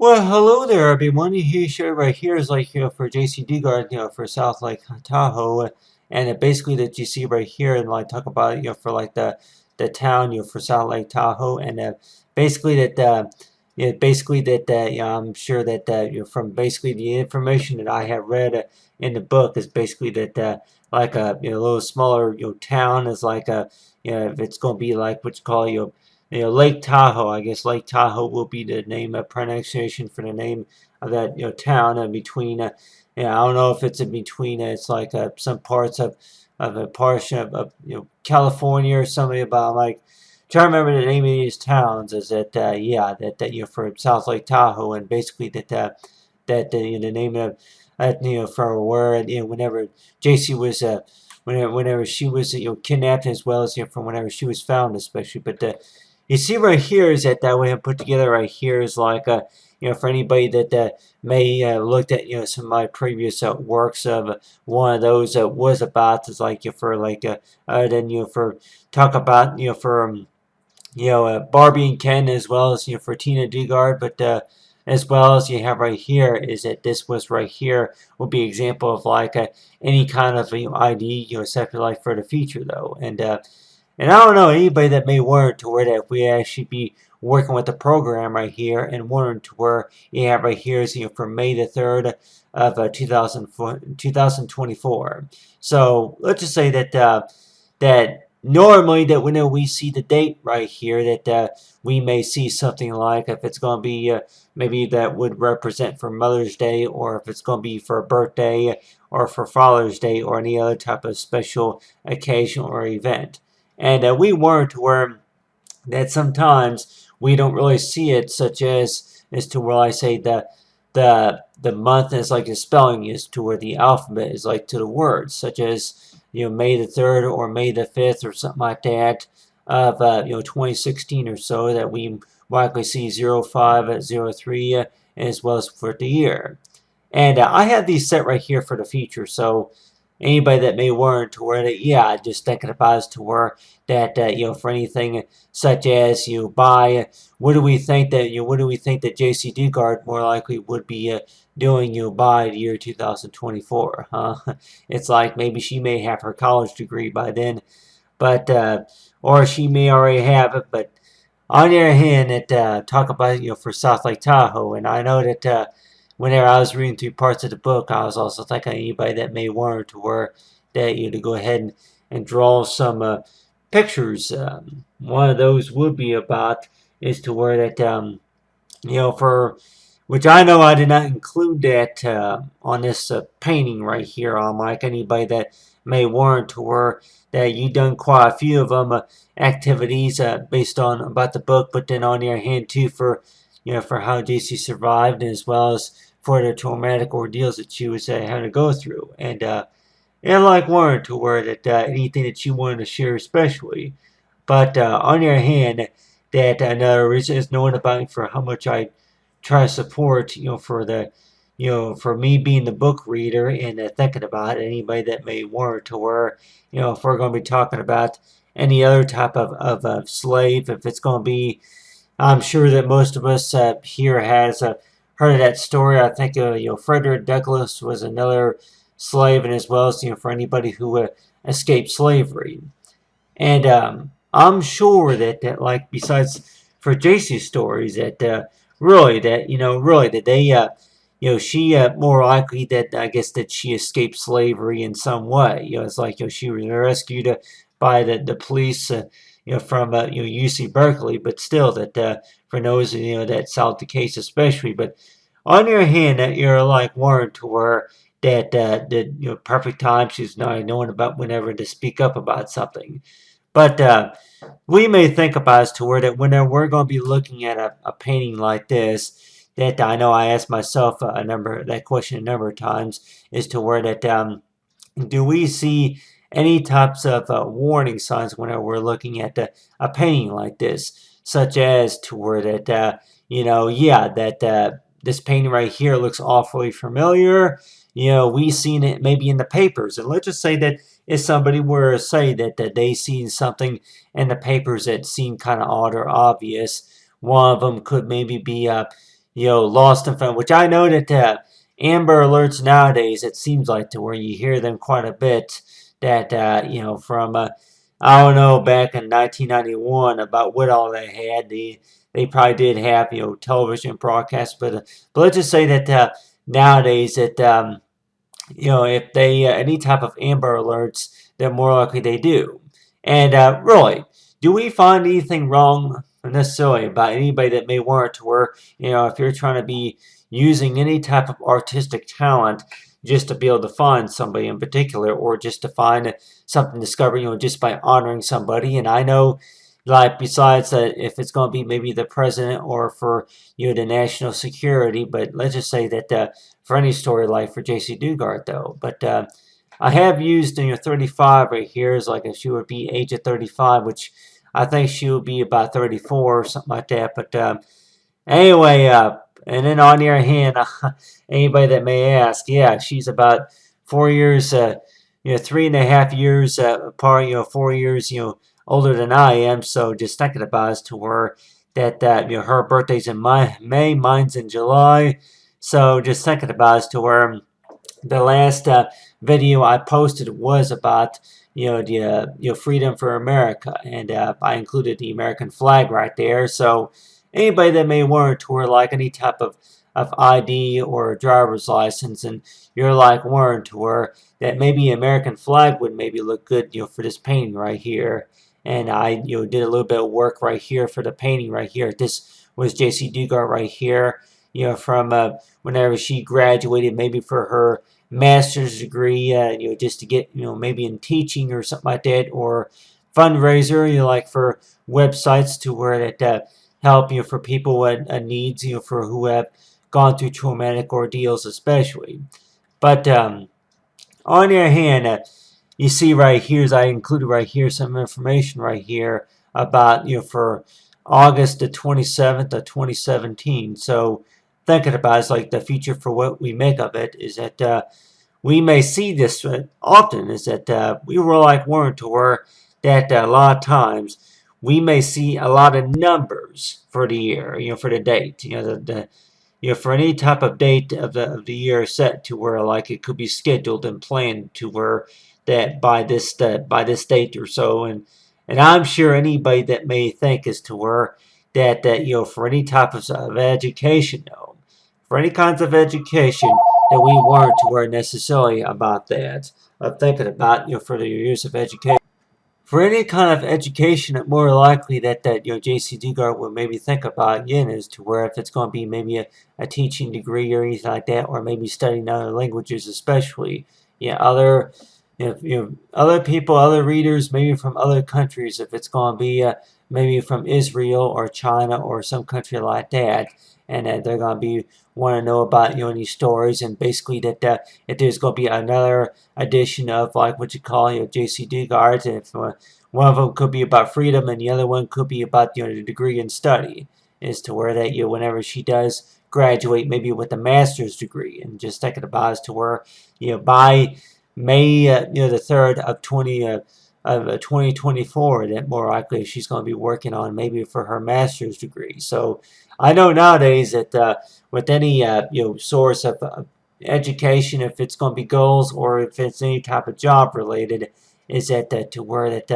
Well, hello there, everyone. You show right here is like for Jaycee Dugard, for South Lake Tahoe, and basically that you see right here, and like talk about for like the town for South Lake Tahoe, and basically that basically that I'm sure that from basically the information that I have read in the book is basically that like a little smaller town is like a if it's going to be like what you call Lake Tahoe. I guess Lake Tahoe will be the name of pronunciation for the name of that town in between. I don't know if it's in between. It's like some parts of a portion of California or something about like. Trying to remember the name of these towns is that that for South Lake Tahoe and basically that the name of for where whenever Jaycee was whenever she was kidnapped as well as from whenever she was found especially but you see right here is that way I put together right here is like for anybody that may looked at some of my previous works of one of those was about is like for like then for talk about for Barbie and Ken as well as for Tina Dugard but as well as you have right here is that this was right here will be example of like any kind of ID except like for the future though and I don't know anybody that may warrant to where that if we actually be working with the program right here and warrant to where you have right here is for May the 3rd of 2024. So let's just say that that normally that whenever we see the date right here that we may see something like if it's going to be maybe that would represent for Mother's Day or if it's going to be for a birthday or for Father's Day or any other type of special occasion or event. And we weren't where that sometimes we don't really see it, such as to where I say the month is like the spelling is to where the alphabet is like to the words, such as May the 3rd or May the 5th or something like that of 2016 or so that we likely see 0503 as well as for the year. And I have these set right here for the future, so anybody that may warrant to where that, yeah, just thinking about as to where that, for anything such as you buy, what do we think that, what do we think that Jaycee Dugard more likely would be doing, by the year 2024, huh? It's like maybe she may have her college degree by then, but, or she may already have it, but on the other hand, it talk about for South Lake Tahoe, and I know that whenever I was reading through parts of the book, I was also thinking of anybody that may want to where that to go ahead and draw some pictures. One of those would be about is to where that for which I know I did not include that on this painting right here on like anybody that may warrant to where that you done quite a few of them activities based on about the book, but then on your hand too for for how Jaycee survived as well as for the traumatic ordeals that she was having to go through and like warrant to where that anything that you wanted to share especially. But on the other hand, that another reason is knowing about for how much I try to support, for the, for me being the book reader and thinking about anybody that may warrant to where, if we're going to be talking about any other type of slave, if it's going to be, I'm sure that most of us here has heard of that story. I think, Frederick Douglass was another slave, and as well as, for anybody who escaped slavery. And I'm sure that like besides for Jaycee's stories that really that really that they she more likely that I guess that she escaped slavery in some way. It's like she was rescued by the police from UC Berkeley, but still that for those that's not the case especially. But on your hand, that you're like Warren to where that the perfect time she's not knowing about whenever to speak up about something. But we may think about as to where that whenever we're going to be looking at a painting like this, that I know I asked myself that question a number of times, is to where that do we see any types of warning signs whenever we're looking at a painting like this, such as to where that yeah, that this painting right here looks awfully familiar. We've seen it maybe in the papers, and let's just say that if somebody were to say that they seen something in the papers that seemed kind of odd or obvious, one of them could maybe be lost and found, which I know that Amber Alerts nowadays, it seems like to where you hear them quite a bit, that, from, I don't know, back in 1991 about what all they had. They probably did have, television broadcasts, but let's just say that nowadays that, if they any type of Amber Alerts, they're more likely they do. And really, do we find anything wrong necessarily about anybody that may warrant to where, if you're trying to be using any type of artistic talent just to be able to find somebody in particular, or just to find something discovered, just by honoring somebody? And I know, like, besides that, if it's going to be maybe the president or for, the national security, but let's just say that for any story like for Jaycee Dugard, though. But I have used 35 right here as like if she would be age of 35, which I think she would be about 34 or something like that. But anyway, and then on the other hand, anybody that may ask, yeah, she's about 4 years, 3.5 years apart, 4 years, older than I am. So just thinking about as to where that, her birthday's in May, mine's in July. So just thinking about as to where the last video I posted was about the freedom for America, and I included the American flag right there. So anybody that may want to wear like any type of ID or driver's license, and you're like wanting to wear that maybe American flag would maybe look good for this painting right here. And I did a little bit of work right here for the painting right here. This was Jaycee Dugard right here, from whenever she graduated, maybe for her master's degree, just to get, maybe in teaching or something like that, or fundraiser, like for websites to where that help, for people with needs, for who have gone through traumatic ordeals, especially. But on the other hand, you see right here, as I included right here, some information right here about, for August the 27th of 2017. So thinking about it's like the future for what we make of it is that we may see this often, is that we were like warned to where that a lot of times we may see a lot of numbers for the year, for the date, for any type of date of the year set to where like it could be scheduled and planned to where that by this date or so. And I'm sure anybody that may think as to where that for any type of education, though, for any kinds of education, that we weren't aware necessarily about that, of thinking about for the use of education. For any kind of education, more likely that Jaycee Dugard would maybe think about again is to where if it's going to be maybe a teaching degree or anything like that, or maybe studying other languages, especially other other people, other readers, maybe from other countries, if it's going to be maybe from Israel or China or some country like that, and they're going to be want to know about these stories, and basically that if there's going to be another edition of like what you call Jaycee Dugard, and if one of them could be about freedom and the other one could be about the degree in study, is to where that whenever she does graduate maybe with a master's degree, and just thinking about as to where by May the 3rd of 2024, that more likely she's going to be working on maybe for her master's degree. So I know nowadays that with any source of education, if it's going to be goals or if it's any type of job related, is that to where that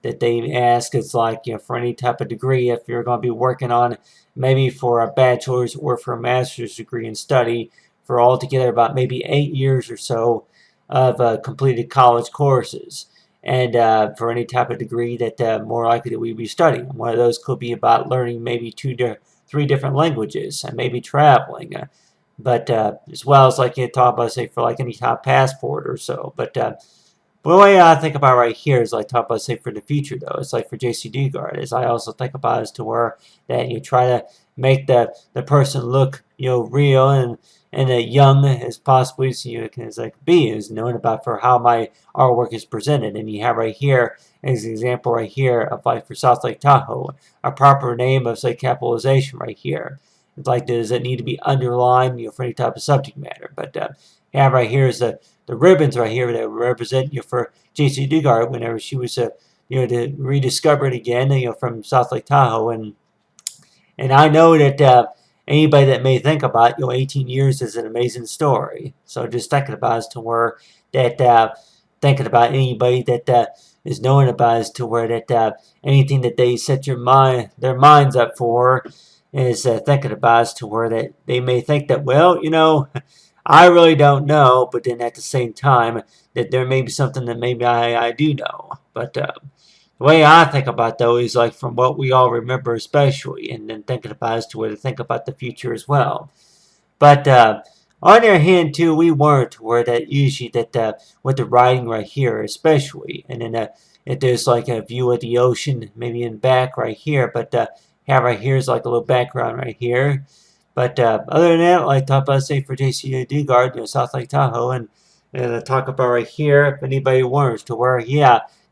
they ask, it's like for any type of degree, if you're going to be working on maybe for a bachelor's or for a master's degree in study for altogether about maybe 8 years or so of completed college courses, and for any type of degree that more likely that we be studying. One of those could be about learning maybe 3 different languages and maybe traveling, but as well as like you talk about, say, for like any type of passport or so. But the way I think about right here is like talk about, say, for the future, though. It's like for Jaycee Dugard, is I also think about as to where that you try to make the person look real and young as possibly as you can as like be, is known about for how my artwork is presented. And you have right here as an example right here of like for South Lake Tahoe, a proper name of say capitalization right here. It's like, does it need to be underlined for any type of subject matter? But you have right here is the ribbons right here that represent for Jaycee Dugard whenever she was to rediscovered again from South Lake Tahoe. And I know that anybody that may think about, 18 years is an amazing story. So just thinking about as to where that, thinking about anybody that is knowing about as to where that anything that they set their minds up for is thinking about as to where that they may think that, well, I really don't know, but then at the same time that there may be something that maybe I do know. But the way I think about though is like from what we all remember especially, and then thinking about as to where to think about the future as well. But on the other hand too, we weren't where that usually that with the writing right here especially, and then if there's like a view of the ocean maybe in back right here, but have right here is like a little background right here. But other than that, like talk about say for Jaycee Dugard, South Lake Tahoe, and talk about right here if anybody wants to where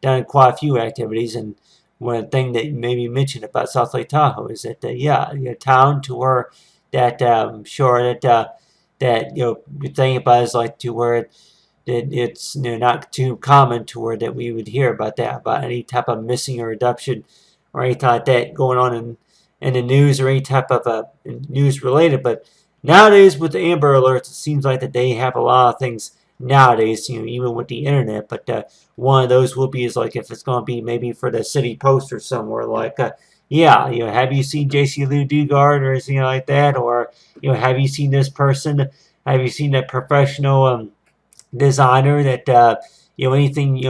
done quite a few activities, and one thing that maybe mentioned about South Lake Tahoe is that a town to where that sure that that the thing about is like to where that it's not too common to where that we would hear about that about any type of missing or abduction or anything like that going on in the news or any type of news related. But nowadays with the Amber Alerts, it seems like that they have a lot of things nowadays, even with the internet. But one of those will be is like if it's going to be maybe for the city post or somewhere like yeah, have you seen Jaycee Dugard or anything like that? Or, have you seen this person? Have you seen that professional designer that, anything,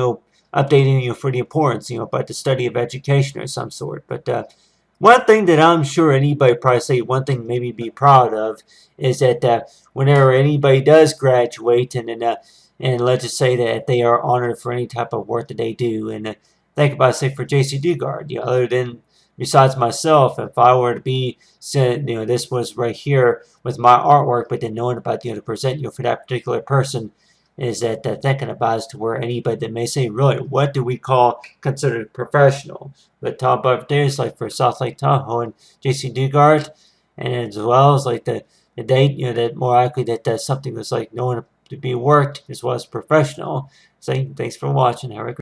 updating, for the importance, about the study of education or some sort. But one thing that I'm sure anybody probably say, one thing maybe be proud of is that whenever anybody does graduate and let's just say that they are honored for any type of work that they do. And think about, say, for Jaycee Dugard, other than besides myself, if I were to be said, this was right here with my artwork, but then knowing about, to present, for that particular person, is that thinking about as to where anybody that may say, really, what do we call considered professional? But top up there is like for South Lake Tahoe and Jaycee Dugard, and as well as like the date, that more likely that something was like known to be worked as well as professional. So thanks for watching. Have a great